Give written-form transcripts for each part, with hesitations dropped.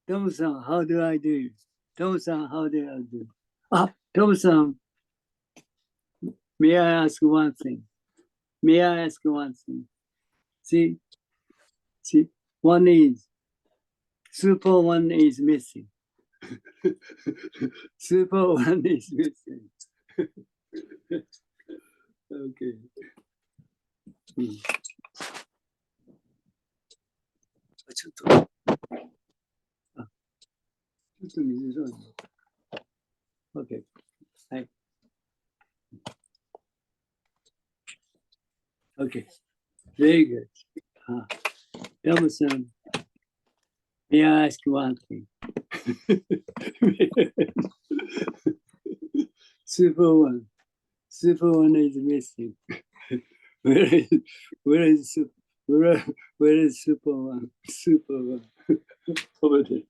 Tom-san, how do I do? Tom-san, how do I do? Ah, Tom-san, may I ask one thing? See, one is, super one is missing. Super one is missing. Okay. Okay. Hi. Okay. Very good. Tom-san, may I ask one thing? Super one is missing. Where is super one? Over there.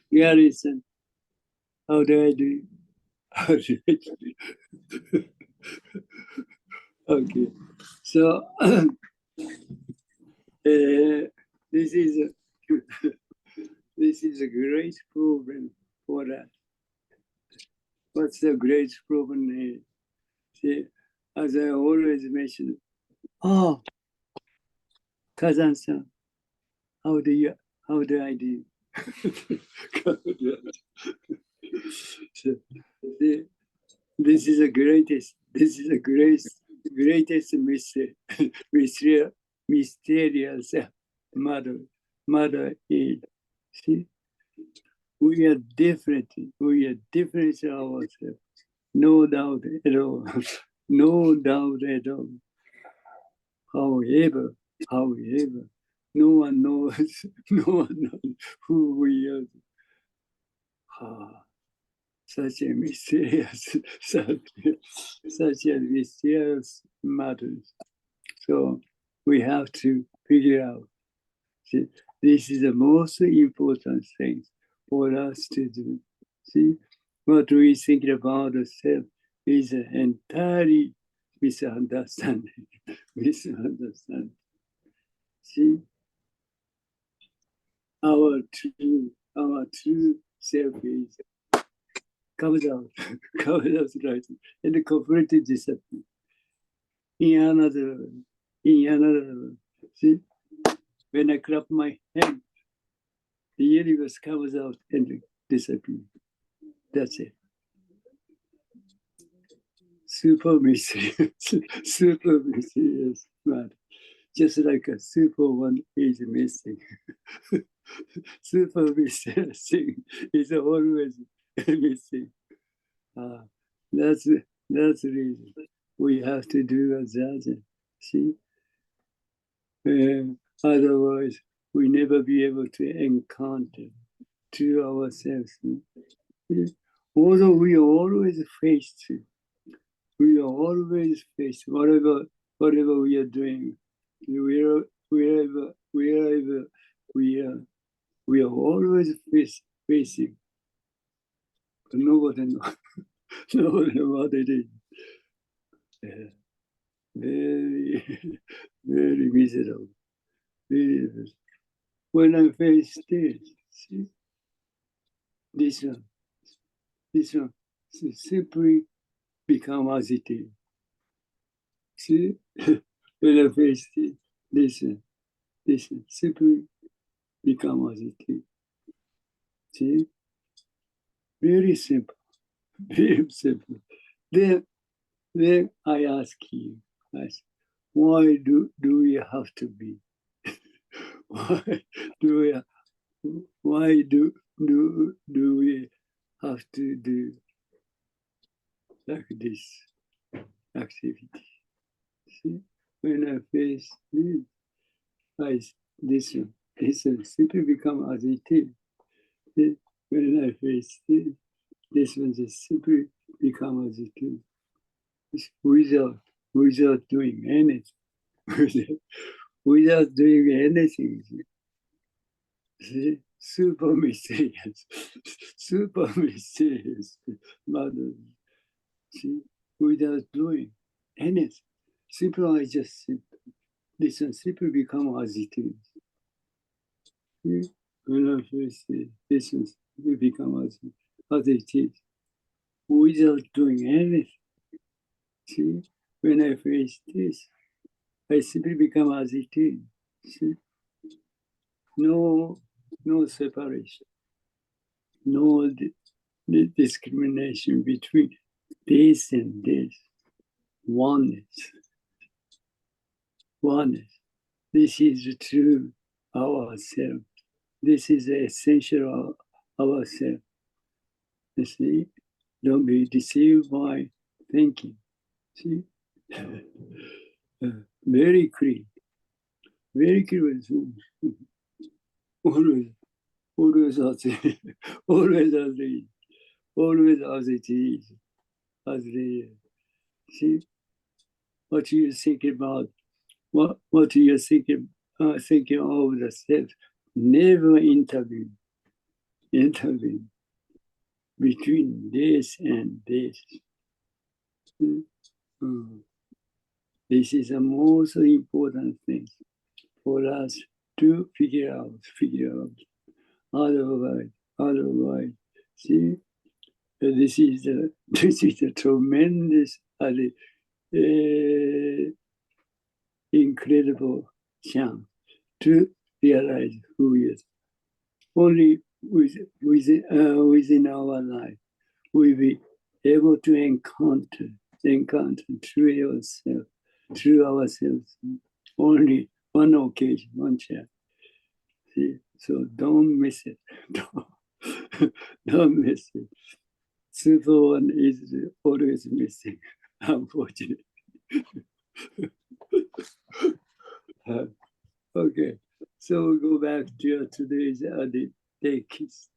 Yeah, listen. How do I do? Okay. So this is a great problem for us. What's the great problem is? See, as I always mention, Kazan-san, how do I do? So, this is the greatest mysterious matter is. See, we are different ourselves. No doubt at all. No doubt at all. However, no one knows who we are. Such a mysterious matters. So we have to figure out. See, this is the most important thing for us to do. See, what we think about the self is entirely misunderstanding. See, our true self is comes out right, and completely disappears. In another, see, when I clap my hand, the universe comes out and disappears. That's it. Super mysterious, man. Just like a super one is missing. Super mysterious thing is always missing. That's the reason we have to do a zazen. See, otherwise we never be able to encounter to ourselves. Although we are always faced, whatever we are doing, wherever we are always facing. Nobody knows what it is. Very miserable. When I face this, see, this one simply become as it is. See, when I face this one simply become as it is. See, very simple, very simple. Then I ask you, why do we have to be? Why do we have to do like this activity? See, when I face this one simply become as it is. See, when I face this one just simply become as it is. Without doing anything. Without doing anything. See? Super mysterious. Mother. See, without doing anything. Simple, I just listen, simply become as it is. See, when I first listen, simply become as it is, without doing anything. See, when I face this, I simply become as it is. See, no separation, no discrimination between this and this. Oneness. This is the true ourselves. This is the essential of ourselves. You see, don't be deceived by thinking. See, very clear. Very clear. Always as it, always as it is. Always as it is. As it is. See, what you think about, what you thinking of the self, never intervene between this and this. This is the most important thing for us to figure out. Otherwise, see, this is a tremendous, incredible chance to realize who is. Only within our life we be able to encounter through ourselves. Only one occasion, one chance. See, so don't miss it. Don't miss it. Super one is always missing, unfortunately. Okay, so we'll go back to today's text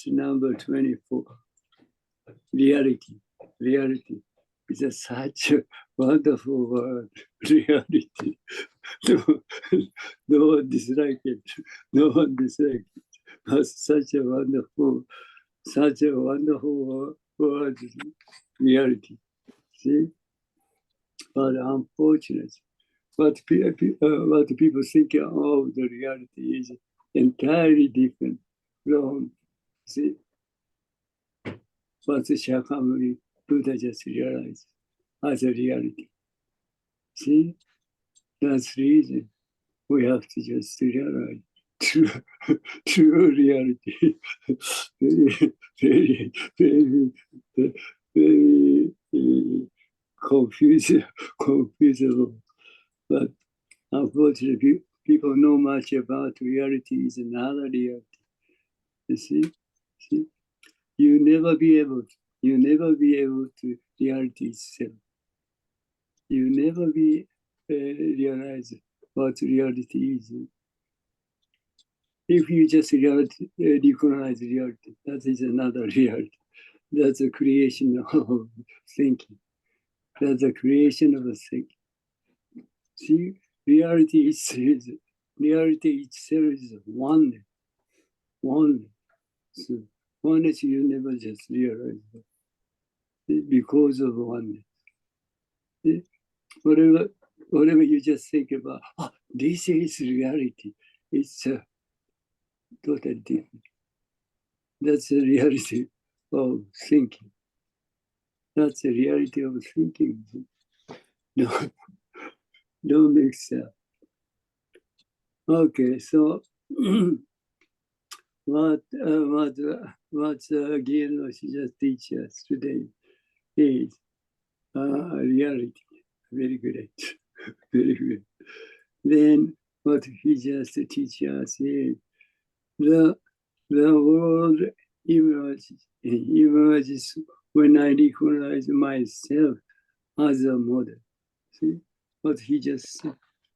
number 24. Reality is such a wonderful word. Reality. No one dislike it. But such a wonderful word. Reality. See, but unfortunately, what people think of the reality is entirely different from what the Shakyamuni Buddha just realized as a reality. See, that's the reason we have to just realize true reality. very confusable. But unfortunately, people know much about reality is another reality. You see, you never be able to reality itself. You never be realize what reality is. If you just recognize reality, that is another reality. That's a creation of thinking. That's a creation of a thinking. See, reality itself is oneness. So oneness you never just realize that because of oneness. See? Whatever you just think about, this is reality. It's totally different. That's the reality of thinking. That's the reality of thinking. Don't mix up. Okay, so what Jinen Roshi just teach us today is reality. Very great, very good. Then what he just teach us is the world emerges when I recognize myself as a model. See, what he just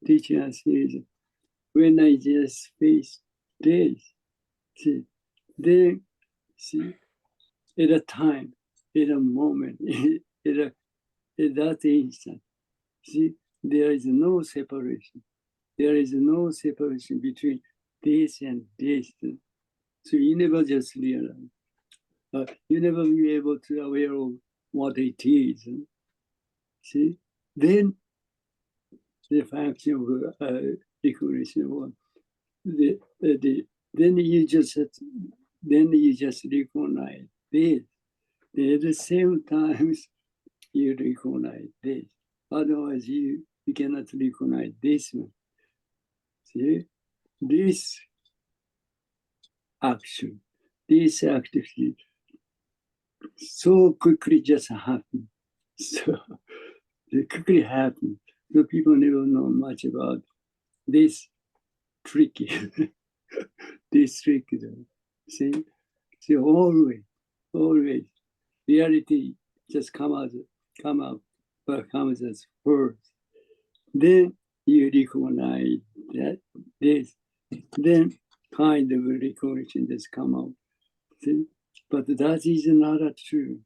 teach us is when I just face this, see, then see, at a time, at a moment, at that instant, see, there is no separation. There is no separation between this and this. So you never just realize. You never be able to aware of what it is. See, then the function of recognition one. Then you just recognize this. At the same time, you recognize this. Otherwise, you cannot recognize this one. See, this action, this activity, so quickly just happen. So it quickly happen. So people never know much about this tricky, this tricky. See, always, reality just comes as first. Then you recognize that this, then kind of recognition just come out. See, but that is not true.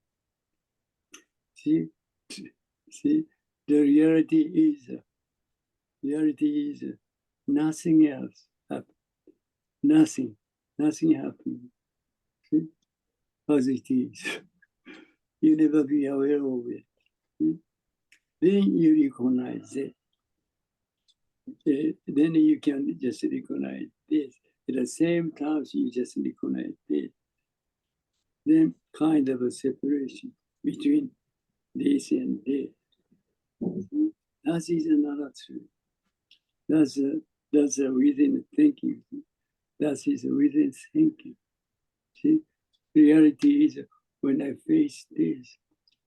See, the reality is nothing else happen. Nothing happening. See? As it is. You never be aware of it. See? Then you recognize it. Then you can just recognize this. At the same time, you just recognize this. Then kind of a separation between this and this. That is another truth. That's within thinking. That is within thinking. See, reality is when I face this,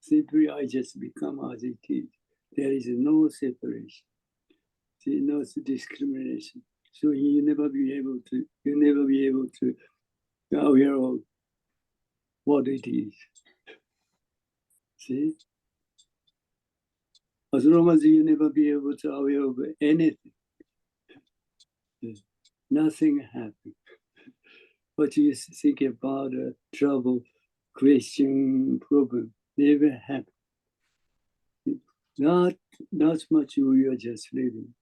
simply I just become as it is. There is no separation. See, no discrimination. So you never be able to be aware of what it is. See? As long as you never be able to aware of anything, nothing happens. What you think about trouble, question, problem, never happen. Not much we are just living.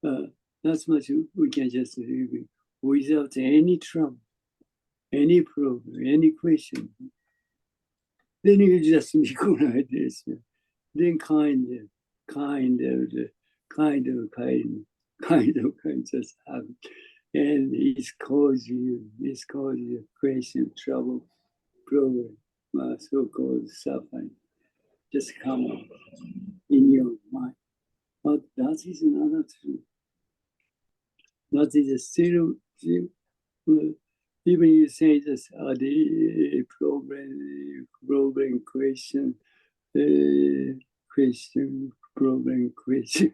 Not much we can just live without any trouble, any problem, any question. Then you just recognize this. Then kind just happen. And it's cause you question, trouble, problem, so-called suffering. Just come up in your mind. But that is another truth. That is still even you say this the problem, question, problem, question,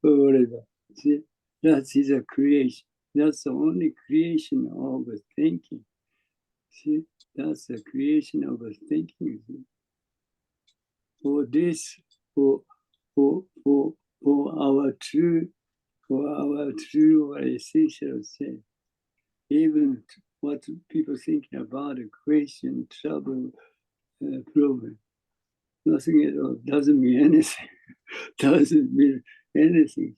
or whatever. See, that is a creation. That's the only creation of thinking. See, that's the creation of thinking. For this, for our true or essential sense, even what people thinking about a question, trouble, problem, nothing at all, doesn't mean anything. Doesn't mean anything,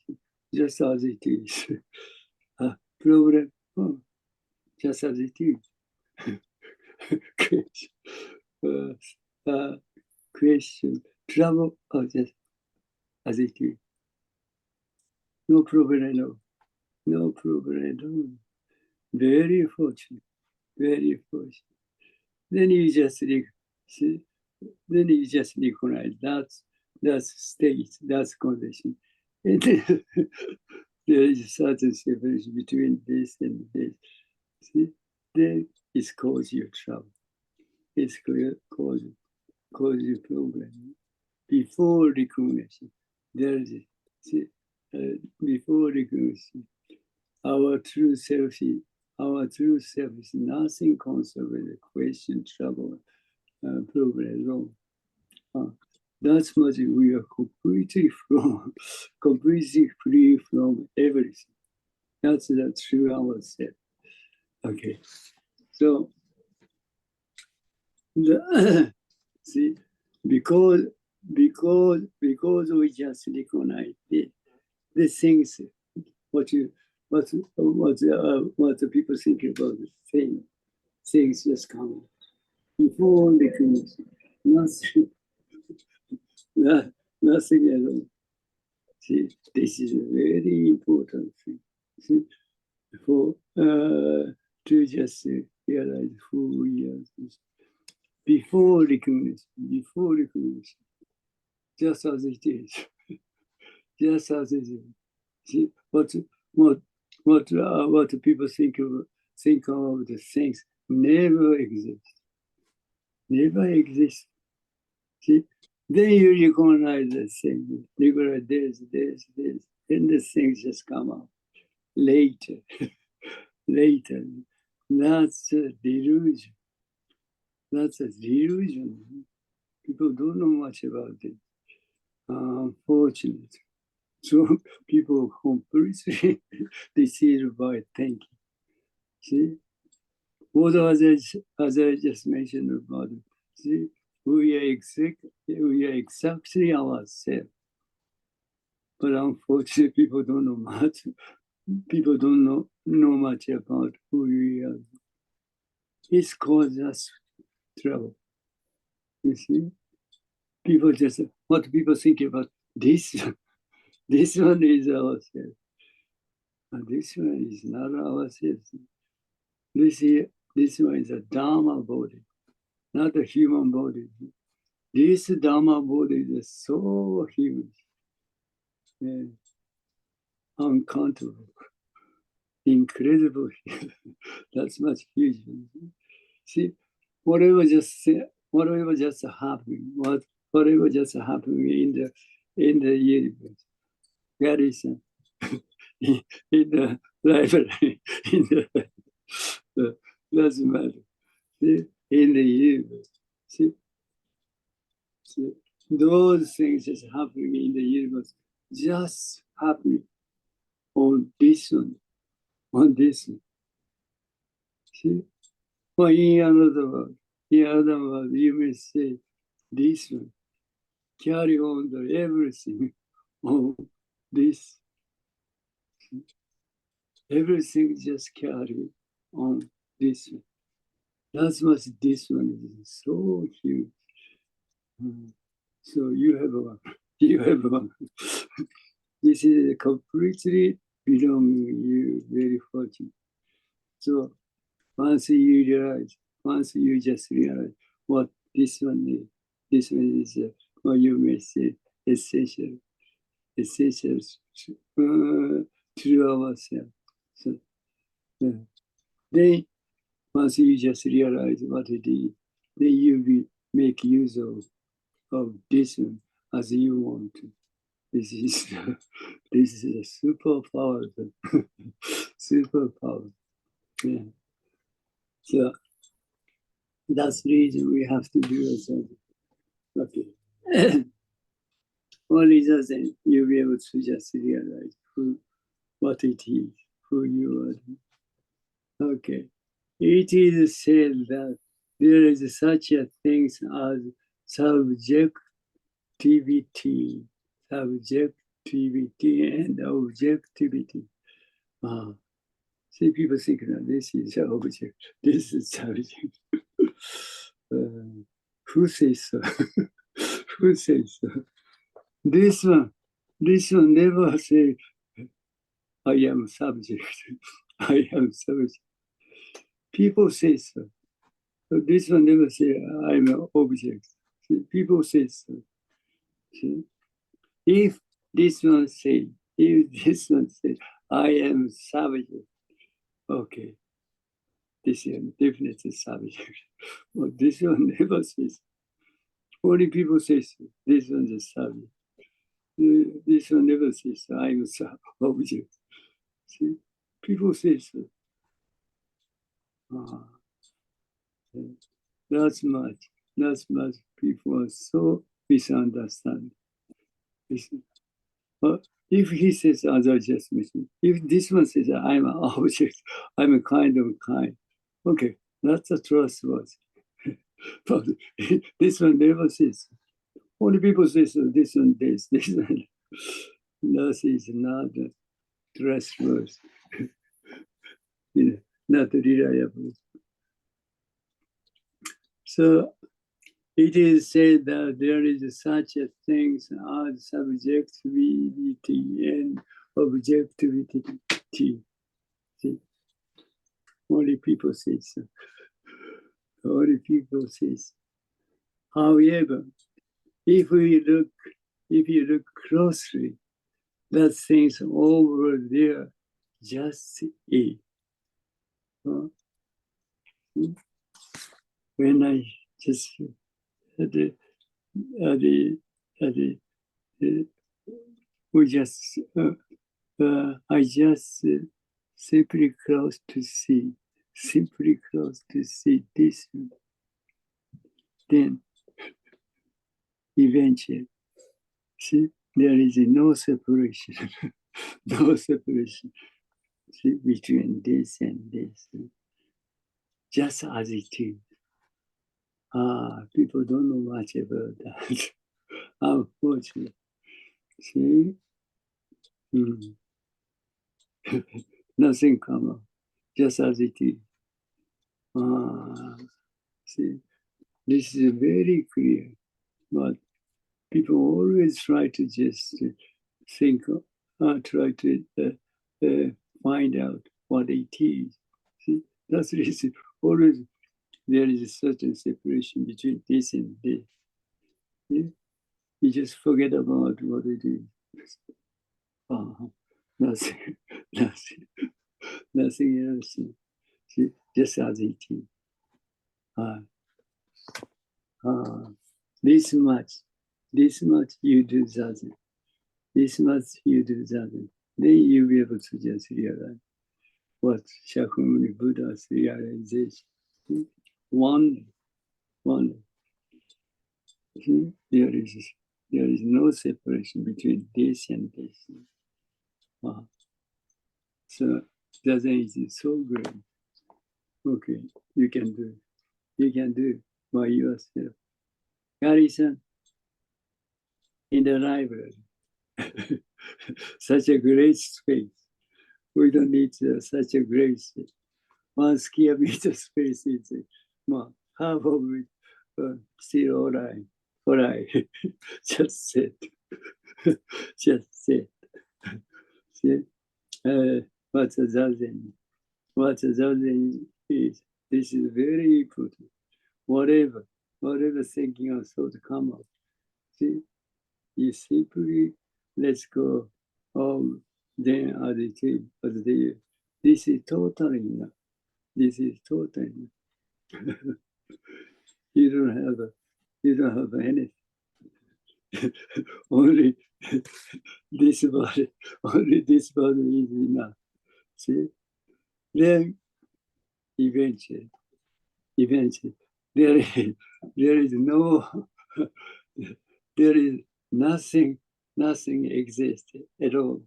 just as it is. Problem, just as it is. Question, trouble, just as it is. No problem at all. No problem at all. Very fortunate. Very fortunate. Then you just recognize that's state, that's condition. And then there is a certain separation between this and this. See? Then it's cause you trouble. It's cause you problem. Before recognition, there is before recognition, our true self is nothing concerned with the question, trouble, problem at all. That's much we are completely free from everything. That's the true ourself. Okay, so see, because we just recognize the things what the people think about the things just come before recognition. nothing, nothing at all. See, this is a very important thing. See, for to just realize who we are before recognition, just as it is, just as it is. See, what people think of the things never exist. See, then you recognize the thing, recognize this, and the things just come out later. That's a delusion. That's a delusion. People don't know much about it, unfortunately. So people completely deceived by thinking. See, what as I just mentioned about it. See, we are exactly ourselves. But unfortunately, people don't know much. People don't know much about who we are. It's caused us trouble. You see, people just what people think about this. This one is ourselves. And this one is not ourselves. This one is a Dharma body, not a human body. This Dharma body is so huge, uncountable, incredible. That's much huge. See, whatever just happening, whatever just happening in the universe, Garrison, in the library, in the doesn't matter. See, in the universe, see, those things just happening in the universe, just happening on this one, See, or in another word, you may say this one, carry on the everything on this. Everything just carry on this one. That's what this one is so huge. So you have one. You have one. This is completely belonging you, very fortunate. So once you just realize what this one is what you may say essential to ourselves. So then once you just realize what it is, then you make use of this one as you want to. This is a superpower. Superpower. Yeah. So that's the reason we have to do it. Okay. Only then you'll be able to just realize what it is, who you are. Okay. It is said that there is such a thing as subjectivity and objectivity. See, people think that this is an object, this is subject. Who says so? Who says so? This one never say, I am subject. I am subject. People say so. So this one never say, I'm an object. See, people say so. See? If this one say, I am subject, okay, this is definitely subject. But this one never says. Only people say so. This one is subject. This one never says I am object. See, people say so. That's much. People are so misunderstand. If he says, as I just mentioned, if this one says, I'm an object, I'm a kind, okay, that's a trustworthy. But this one never says. Only people say so, this one. That is not trustworthy, not reliable. So it is said that there is such a thing as subjectivity and objectivity. See? Only people say so. Only people say so. However, if you look closely, that things over there just is. When I just I just simply close to see this, then eventually, see, there is no separation, no separation, see, between this and this, just as it is. People don't know much about that, unfortunately. See? Nothing comes, just as it is. See, this is very clear, but people always try to just think, try to find out what it is. See, that's the reason always there is a certain separation between this and this. See? You just forget about what it is. Nothing, nothing else. See, just as it is. This much you do that. This much you do that. Then you'll be able to just realize what Shakyamuni Buddha's realization. One. There is no separation between this and this. So that is so great. Okay, you can do by yourself. Gary-san, in the library, such a great space. We don't need such a great space. 1 square meter space is half of it still all right. Just sit. Just sit. See? What's a zazen? What's a zazen is, this is very important. Whatever thinking or thought come up, see, you simply let's go. Then as it is, as they, this is totally enough. This is totally enough. You don't have anything. Only this body is enough. See? Then eventually, there is no, there is nothing exists at all.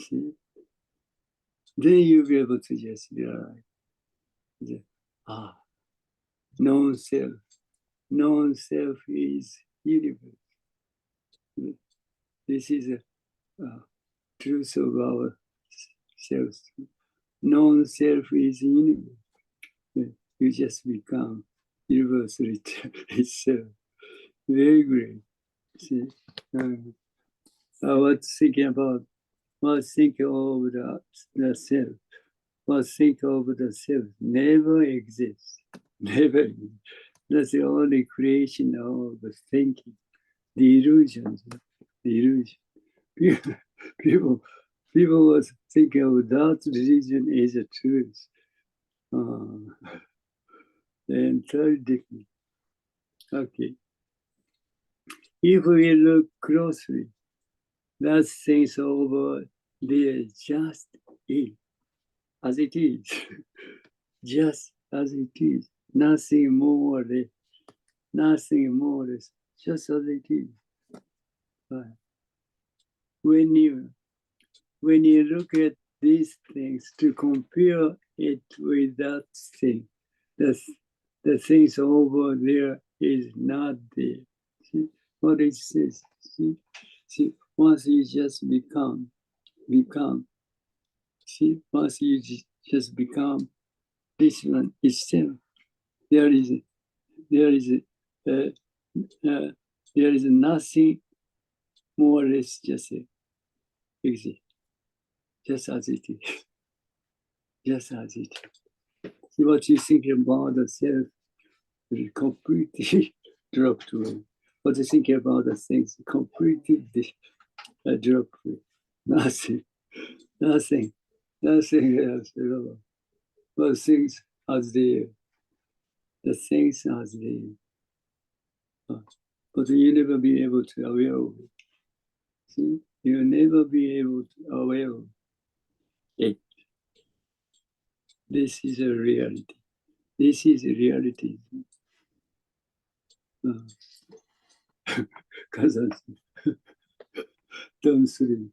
See? Then you'll be able to just realize, non-self is universe. This is a truth of our self. Non-self is universe. You just become universe itself. Very great. See, I was thinking of the self. Was think of the self never exists. Never exists. That's the only creation of the thinking. The illusions. The illusion. People was thinking of that religion as a truth. Entirely different. Okay. If we look closely, that things over there just is, as it is, just as it is, nothing more, just as it is. When you look at these things to compare it with that thing, the things over there is not there. See what it says? See, once you just become. See, once you just become this one itself, there is there is nothing more or less just exist, just as it is, just as it is. So what you think about the self will completely dropped away. What you think about the things completely dropped away. Nothing, nothing, nothing else at all. But things as they, the things as they. But you never be able to aware of it. See, you'll never be able to aware of it. This is a reality. This is a reality. Because don't sleep.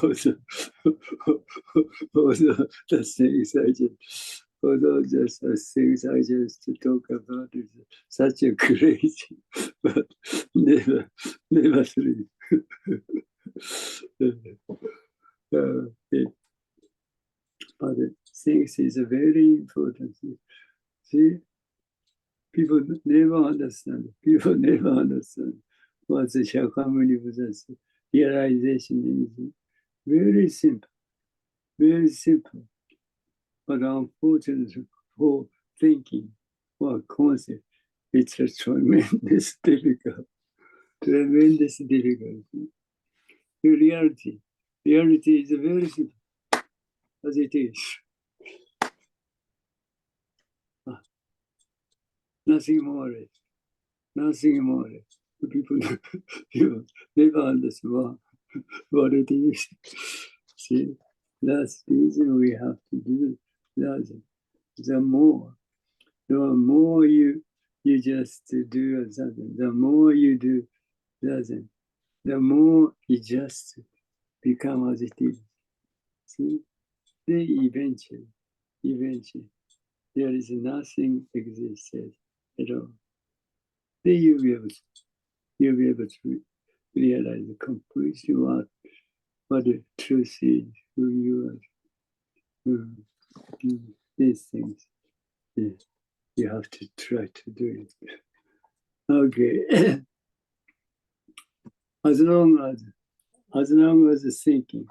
also, the things I just, although just the things I just talk about is such a crazy, but never sleep. But things is a very important thing. See, people never understand. People never understand what the Shakyamuni Buddha's realization is. Very simple, very simple. But unfortunately, for thinking, for concept, it's a tremendous difficult, tremendous difficulty. The reality is very simple, as it is. Nothing more, nothing more. People never understand what it is. See, that's the reason we have to do that. The more you just do something, the more you do that, the more it just become as it is. See, then eventually, there is nothing existed at all. Then you'll be able to realize completely what the truth is, who you are. These things, yeah, you have to try to do it. Okay. as long as thinking,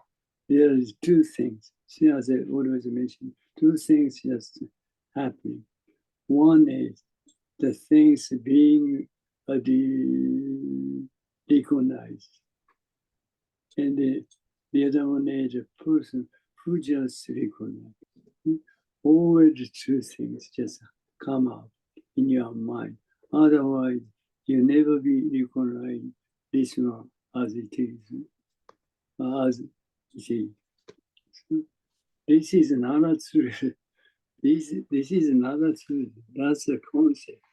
there is two things. See, as I always mentioned, two things just happening. One is the things being recognized. And the other one is a person who just recognizes. Always two things just come out in your mind. Otherwise, you never be recognizing this one as it is. As it is. This is another truth. This is another truth. That's a concept.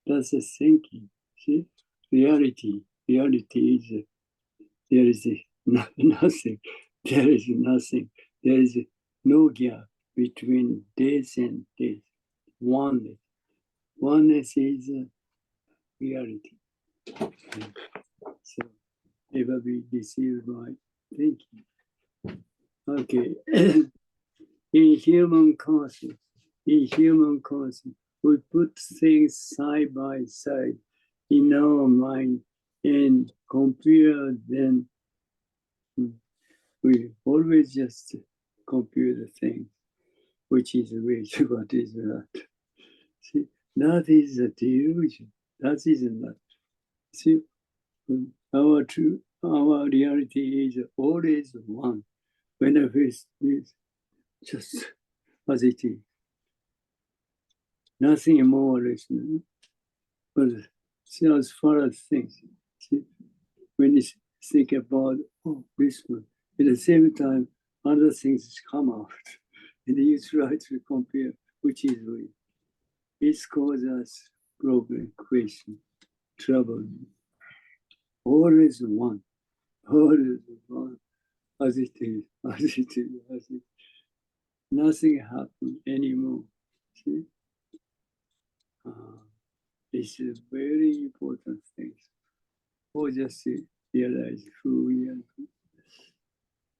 That's a thinking. See, reality is there is nothing. There is nothing. There is no gap between this and this. Oneness. Oneness is reality. So never be deceived by thinking. Okay. In human concept, we put things side by side in our mind and compare them. We always just compare the things, which is which, what is that. See, that is a delusion. That is not. See, our reality is always one. Whenever it's just as it is. Nothing more or less. But see, as far as things, see, when you think about, this one, at the same time, other things come out. And you try to compare which is which. It causes us problem, question, trouble. Always one, as it is. Nothing happens anymore. See? This is very important thing. Or just realize who we are.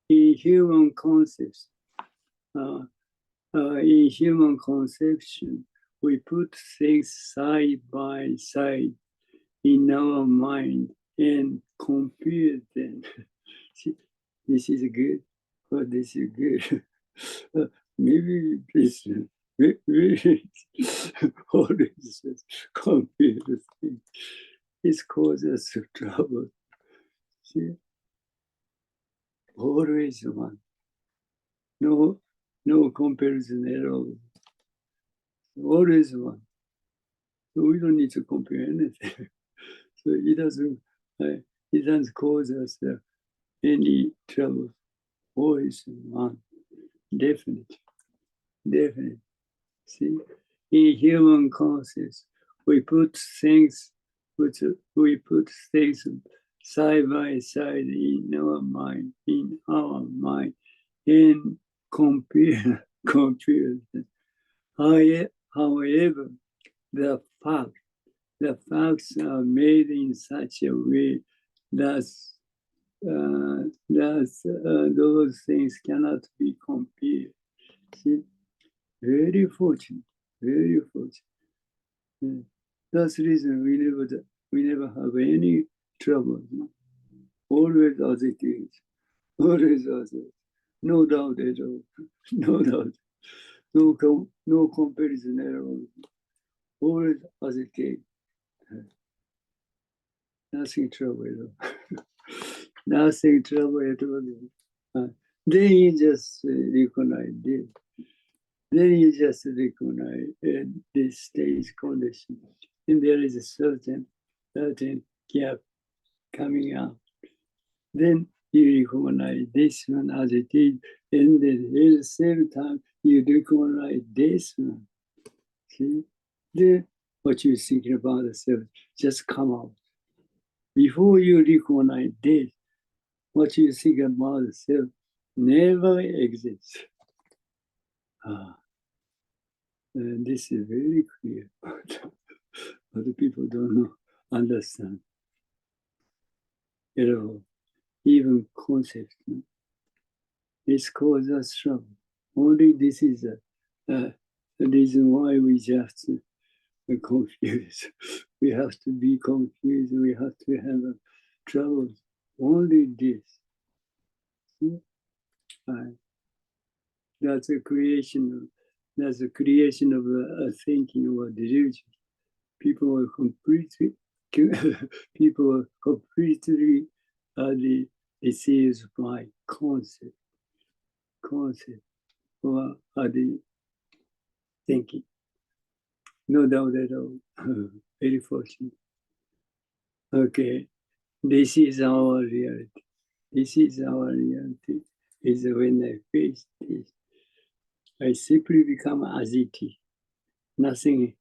In human concepts, in human conception, we put things side by side in our mind and compare them. See, this is good, or this is good. Maybe this, maybe always compare the things. It causes us trouble. See, always one. No comparison at all. Always one. So we don't need to compare anything. So it doesn't cause us any trouble. Always one. Definitely. See, in human consciousness, we put things side by side in our mind, and compare them. However, the facts are made in such a way that those things cannot be compared. See, very fortunate. That's the reason we never have any trouble. Always as it is. Always as it is. No doubt at all. No doubt. No comparison at all. Always as it is. Nothing trouble at all. Nothing trouble at all. Then you just recognize this. Then you just recognize this stage condition. And there is a certain gap coming out. Then you recognize this one as it is, and then at the same time you recognize this one. See? Then what you're thinking about the self just come out. Before you recognize this, what you think about the self never exists. And this is very clear, but the people don't understand at all. Even concept, this causes us trouble. Only this is the reason why we just confused. We have to be confused. We have to have trouble. Only this. That's a creation of a thinking or delusion. People are completely deceived by concept or the thinking. No doubt at all. Very fortunate. Okay, this is our reality. Is when I face this, I simply become as it is. Nothing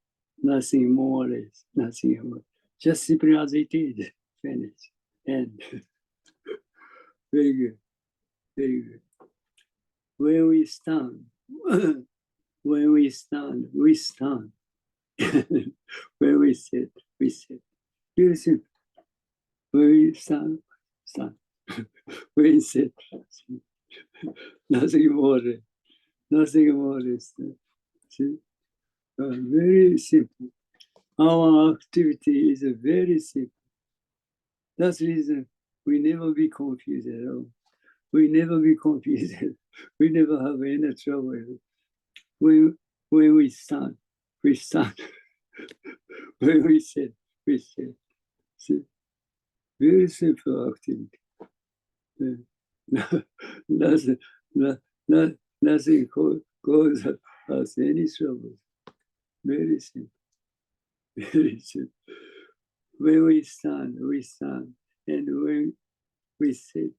more or less, nothing more. Just simply as it is. Finish. End. Very good. When we stand, we stand. When we sit, we sit. Very simple. When we stand. When we sit. Nothing more. See? Very simple. Our activity is very simple. That's the reason we never be confused at all. We never be confused. We never have any trouble. When we stand. When we sit. See? Very simple activity. Nothing causes us any trouble. Very simple. When we stand. And when we sit.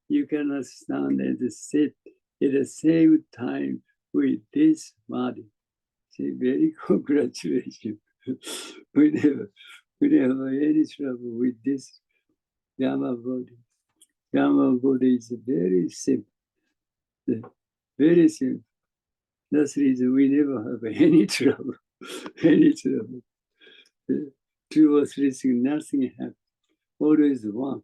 You cannot stand and sit at the same time with this body. See, very congratulations. We never have any trouble with this Dharma body. Dharma body is very simple. Very simple. That's the reason we never have any trouble. Two or three things, nothing happens. Always one.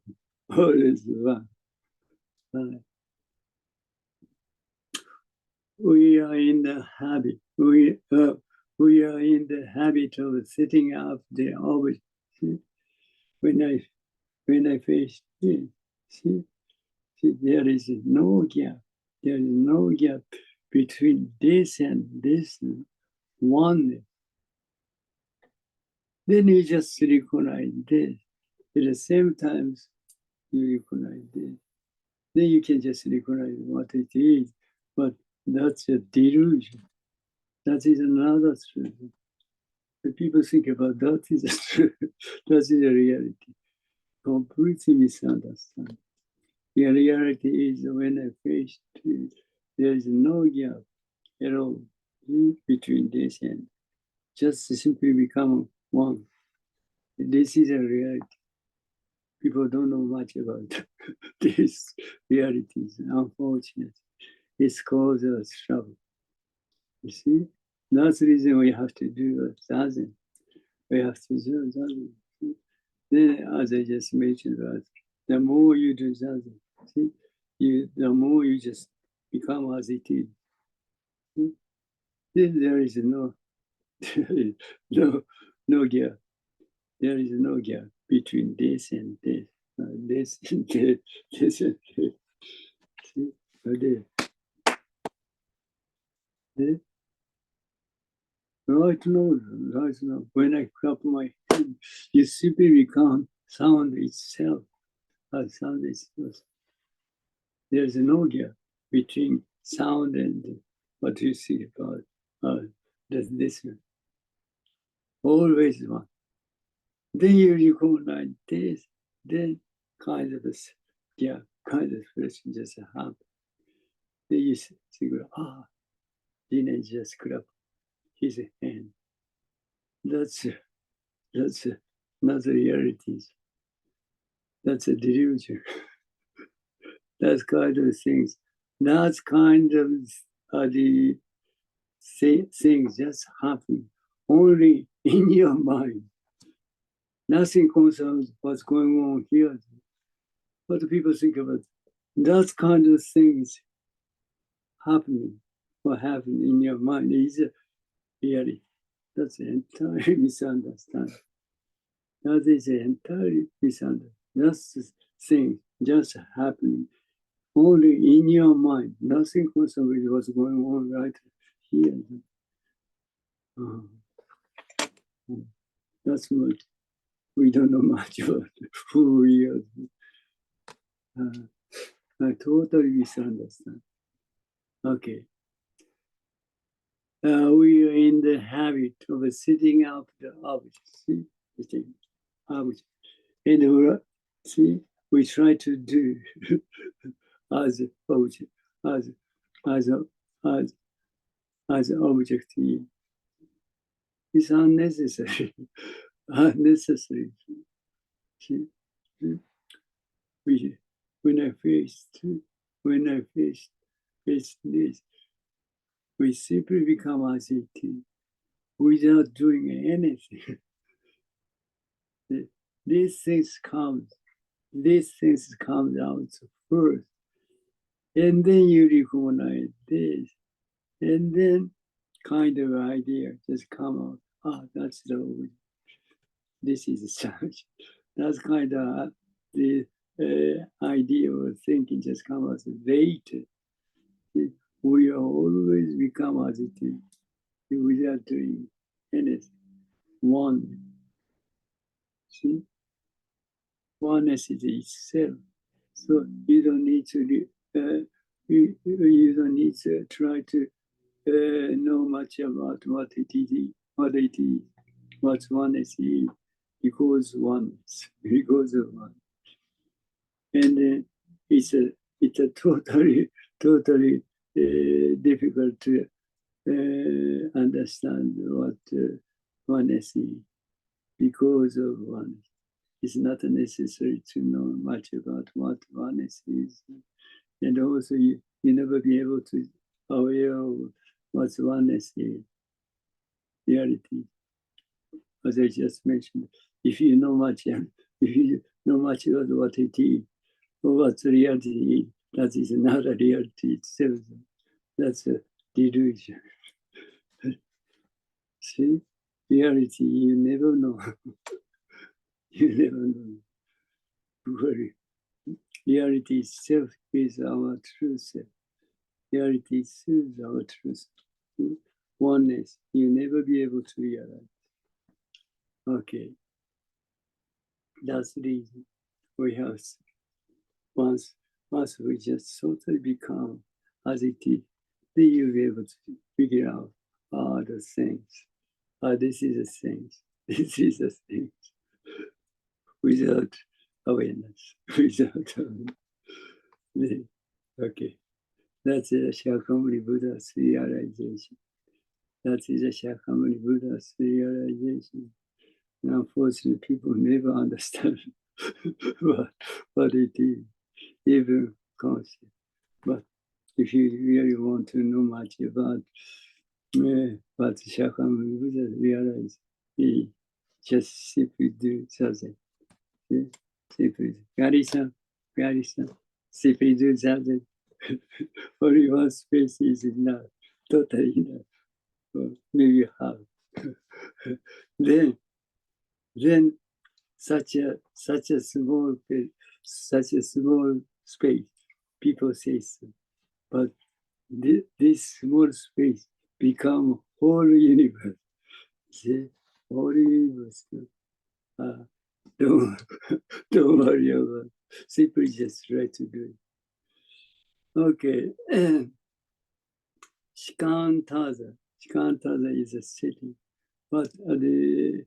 we are in the habit. We are in the habit of setting up the object. See? When I face this, see, there is no gap. There is no gap between this and this oneness. Then you just recognize this. At the same time, you recognize this. Then you can just recognize what it is. But that's a delusion. That is another truth. The people think about that is a truth. That is a reality. Completely misunderstand. The reality is when I face it, there is no gap at all between this and just simply become one. This is a reality. People don't know much about these realities, unfortunately. It's caused us trouble. You see? That's the reason we have to do zazen. We have to do zazen. Then, as I just mentioned, that the more you do zazen, see, the more you just become as it is. See? Then there is no gap. There is no gap between this and this, this and this, this and this. See? Right now, when I clap my hand, you simply become sound itself. Sound itself. There's no gap between sound and what you see about this one. Always one. Then you recognize this, then kind of this gap, kind of expression just happen. Then you see, Jinen just clap his hand. That's not the reality. That's a delusion. That's kind of things. That's kind of the things just happen only in your mind. Nothing concerns what's going on here. What do people think about? That kind of things happening or happen in your mind is reality. That's entirely misunderstanding. That is entirely misunderstanding. That's the thing just happening only in your mind. Nothing concerns with what's going on right here. That's what we don't know much about who we are. I totally misunderstand. Okay. We are in the habit of setting up the object. See? Object. And we try to do as object, as object. It's unnecessary. Unnecessary. See? When I face this, we simply become as it is without doing anything. These things come out first, and then you recognize this, and then kind of idea just come out. That's the this is such. That's kind of the idea or thinking just come out later. We always become as it is without doing anything. One. See? Oneness is itself. So you don't need to you don't need to try to know much about what it is, what oneness is, because oneness, because of one. And it's a totally difficult to understand what oneness is because of oneness. It's not necessary to know much about what oneness is. And also you never be able to aware of what oneness is, reality. As I just mentioned, if you know much about what it is, or what reality is, that is not a reality itself. That's a delusion. See, reality, you never know. You never know. Worry. Reality itself is our true self. Reality itself is our truth. Oneness, you never be able to realize. Okay. That's the reason we have once we just totally become as it is, then you'll be able to figure out all the things. This is the things. This is the things. Without awareness. Without awareness. Okay. That's the Shakyamuni Buddha's realization. That is the Shakyamuni Buddha's realization. And unfortunately, people never understand what it is, even concept. But if you really want to know much about what Shakyamuni Buddha realized, he just simply do something. Simply, Gary-san, simply do something. Only one space is enough, totally enough. Or maybe half. then such a small space, people say so. But this small space become whole universe. See, whole universe. Don't worry about it. Simply just try to do it. Okay. Shikantaza. Shikantaza is a city. But the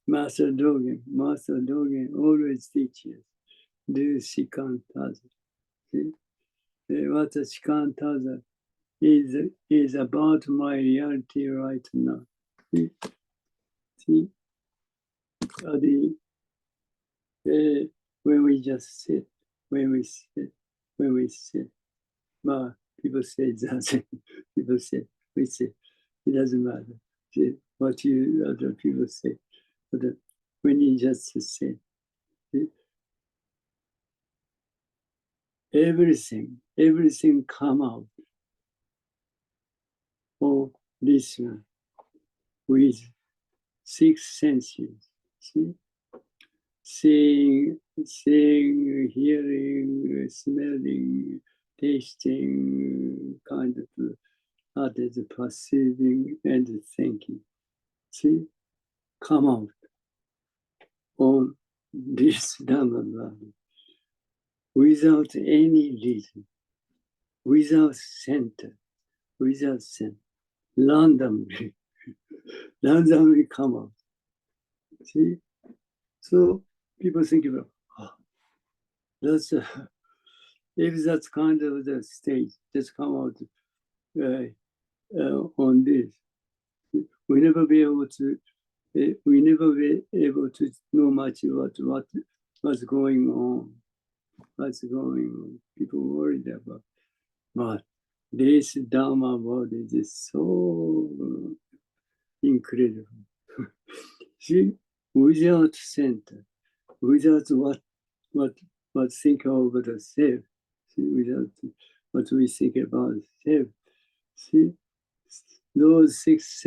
Master Dogen always teaches do Shikantaza. See? What a Shikantaza is about my reality right now. See? When we just sit, when we sit, people say that, people say, we say, it doesn't matter. See, what you other people say. But when you just say, see, everything come out of this one with 6 senses. See? Seeing, hearing, smelling, tasting, kind of others perceiving and thinking. See, come out on this Dhamma body without any reason, without center, randomly come out. See, so people think about, that's if that's kind of the stage, just come out on this. We never be able to know much about what's going on. People worried about. But this Dharma body is so incredible. See, without center, without what think of the self, see, without what we think about self, see, those 6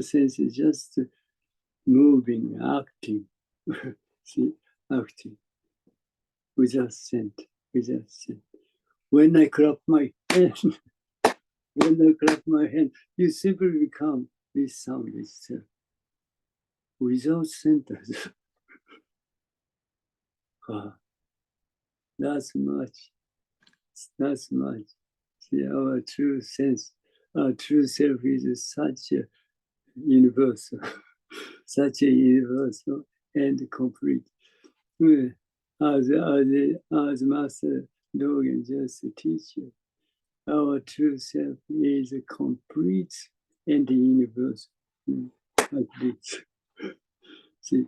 senses just moving, acting, see, acting, without center. When I clap my hand, you simply become this sound itself, without centers. That's much. See, our true sense, our true self is such a universal, and complete. As Master Dogen just teaches, our true self is complete and universal. Like this. See,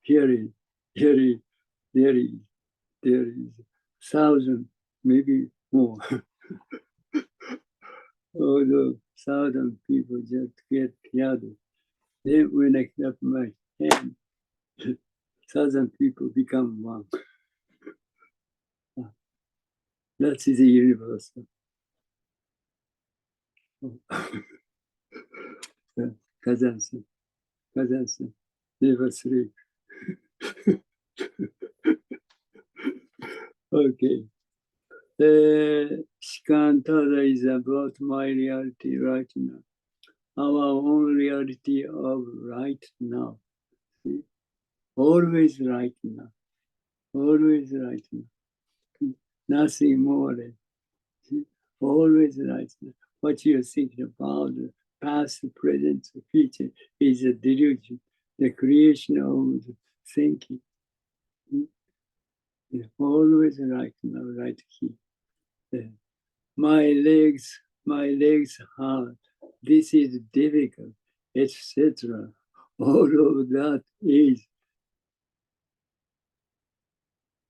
there is 1,000, maybe more. Although 1,000 people just get together. Then when I clap my hand, 1,000 people become one. That is the universal. Kazan-san, Kazan-san, never sleep. Okay. Shikantada is about my reality right now. Our own reality of right now. See? Always right now. Always right now. Nothing more. See? Always right now. What you're thinking about, the past, present, future, is a delusion. The creation of the thinking. Always right now, right here. My legs hurt. This is difficult, etc. All of that is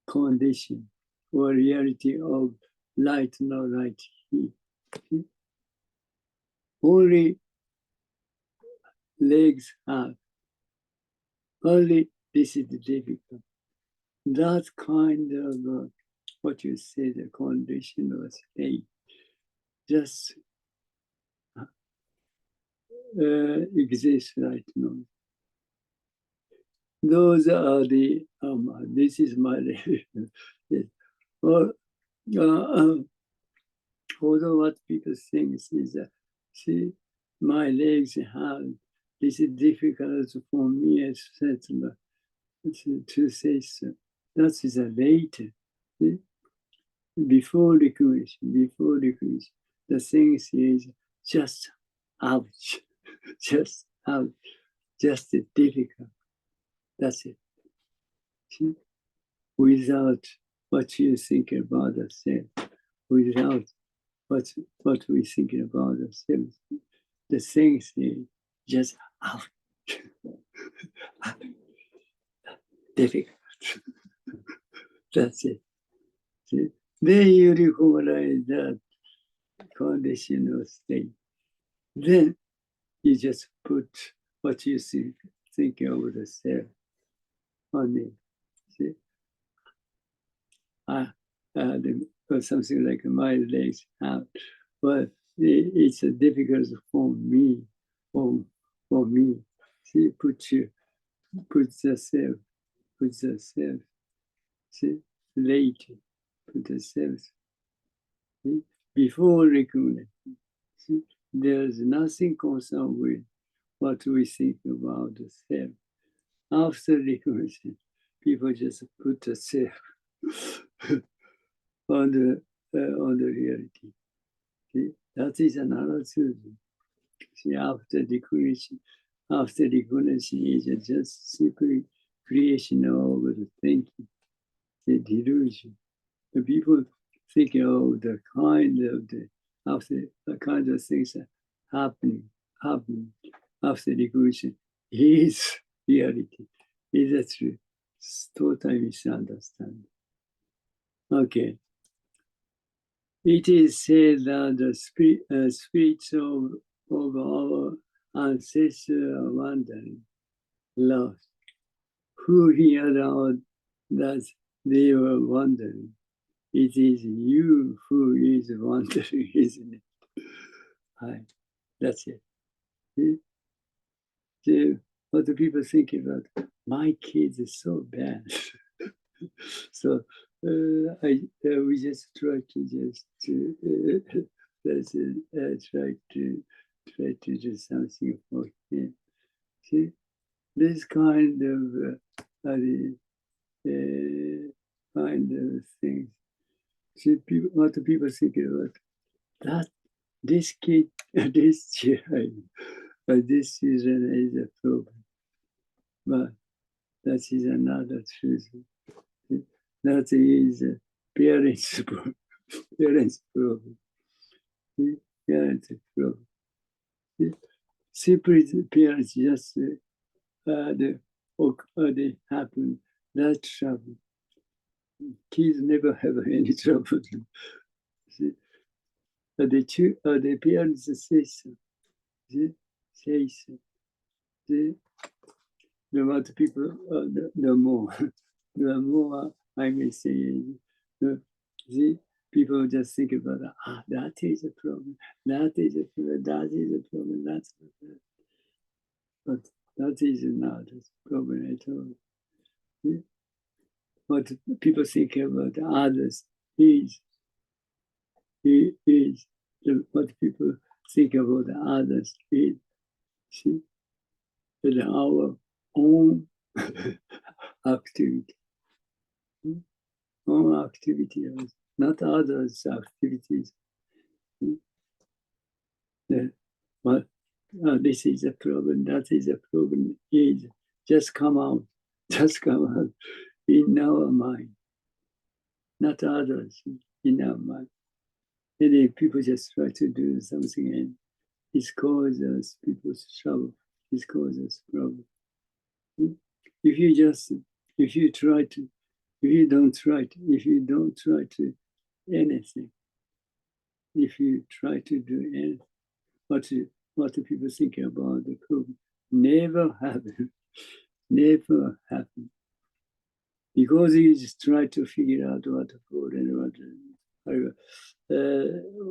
condition or reality of light, no light here. Only legs hurt. Only this is difficult. That kind of what you say, the condition or state, just exists right now. Those are the, this is my, or, although what people think is that, see, my legs have, this is difficult for me, etc. To say so. That is a later. See? Before recognition, the thing is just ouch, just ouch, just difficult. That's it. See? Without what you think about yourself, without what we think about ourselves, the thing is just ouch, difficult. That's it. See? Then you recognize that conditional state. Then you just put what you think of the self on it. See? Something like my legs out. But it's difficult for me, for me. See, put the self, see, later, put the self. See? Before recognition, see, there's nothing concerned with what we think about the self. After recognition, people just put the self on the reality. See, that is another truth. See, after recognition is just simply creation of the thinking, the delusion. The people think of the kind of things that happening after recognition is reality. Is that true? It's totally misunderstanding. Okay. It is said that the spirits of our ancestors are wandering, lost. Who heard out that they were wandering? It is you who is wandering, isn't it? Hi. That's it. What do people think about? My kids is so bad. So we just try to try to do something for him. See, this kind of things. See, what do people think about that? This kid, this child, this children is a problem. But that is another truth. That is parents' problem. Parents' problem. Parents' problem. Simply parents just they happen that trouble. Kids never have any trouble. See? The parents say so. Say so. See? The more people, the more I may say, the people just think about that is a problem, that is a problem, that is a problem, that's a problem. But that is not a problem at all. What people think about others is what people think about others is see, our own activity. Own activity, not others' activities. But this is a problem, that is a problem, is just come out in our mind, not others, in our mind. And if people just try to do something and it causes people's trouble, it causes problem. If you don't try to anything, if you try to do anything, what do people think about the problem? Never happen. Never happen. Because you just try to figure out what to put and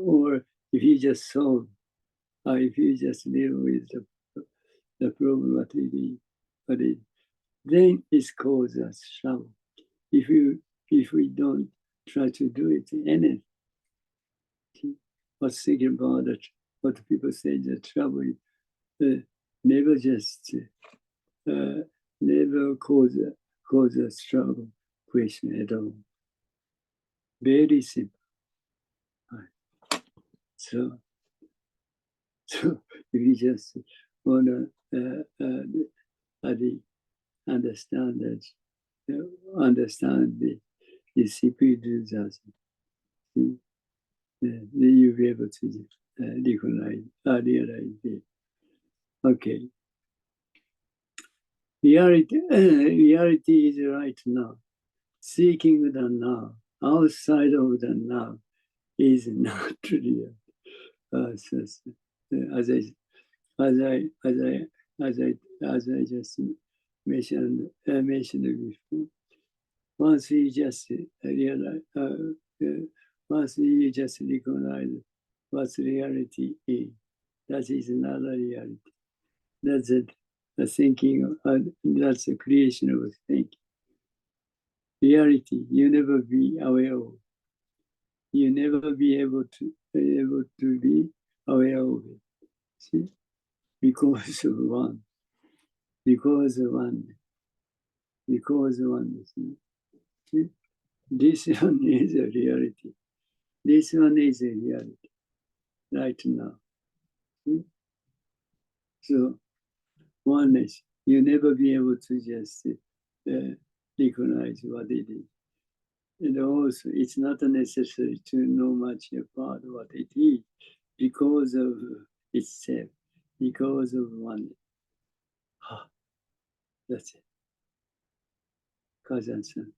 or if you just solve, or if you just deal with the problem, what it is, then it causes us trouble. If we don't try to do it, anything, what's thinking about it, what people say the trouble is, never just never cause us trouble question at all. Very simple. So if you just want to understand that, understand the CP does that, then you'll be able to realize it. Okay. Reality is right now. Seeking the now, outside of the now, is not real. As I just mentioned before, once you just realize, once you just recognize what reality is, that is another reality. That's it. The thinking, that's the creation of thinking. Reality, you never be aware of. You never be able to be aware of it. See? Because of one. Because of one. Because of one. See? This one is a reality. This one is a reality. Right now. See? So, oneness. You never be able to just recognize what it is. And also, it's not necessary to know much about what it is because of itself, because of one. That's it. Kazan-san.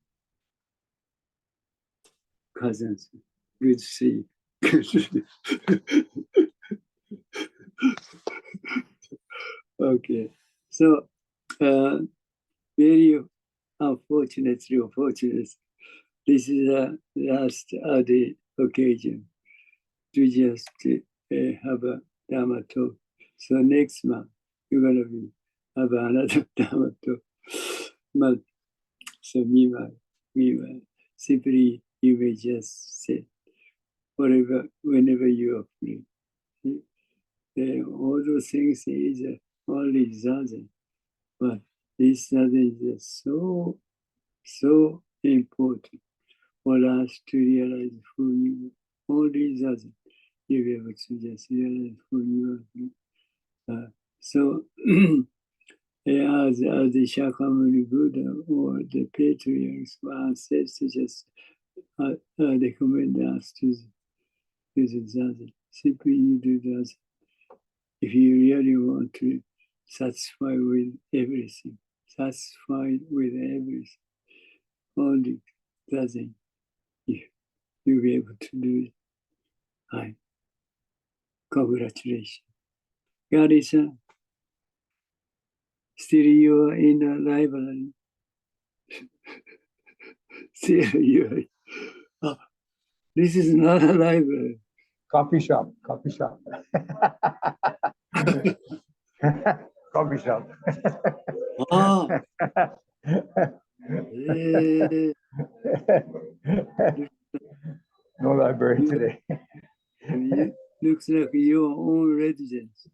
Kazan-san. Good to see you. Okay. So, very unfortunately, this is the last the occasion to just have a Dharma talk. So next month, you're going to have another Dharma talk. But, so meanwhile, simply you may just say, whenever you are free. All those things is only zazen, but this zazen is so important for us to realize who you are. Only zazen, you'll be able to just realize who you are. So, as the Shakyamuni Buddha or the patriarchs or ancestors just recommend us to do zazen. Simply you do zazen. If you really want to satisfy with everything, only zazen, you'll be able to do it. Hi. Congratulations. Gary-san, still you are in the library. Still you are. This is not a library. Coffee shop. Coffee shop. Coffee shop. Ah, eh, No library today. looks like your own residence.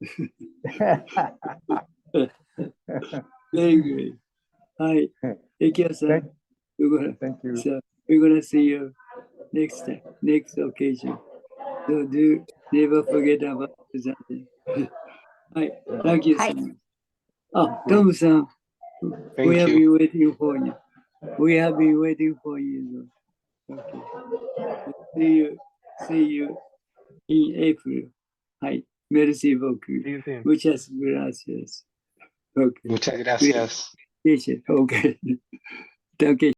Very great. Hi, Ekia-san. Thank you. So we're gonna see you next time, next occasion. So do never forget about something. Hi, thank you so much. Ah, Tom-san, we have been waiting for you. We have been waiting for you. Okay. See you in April. Hi, merci beaucoup. See you soon. Muchas gracias. Okay. Muchas gracias. Okay. Okay.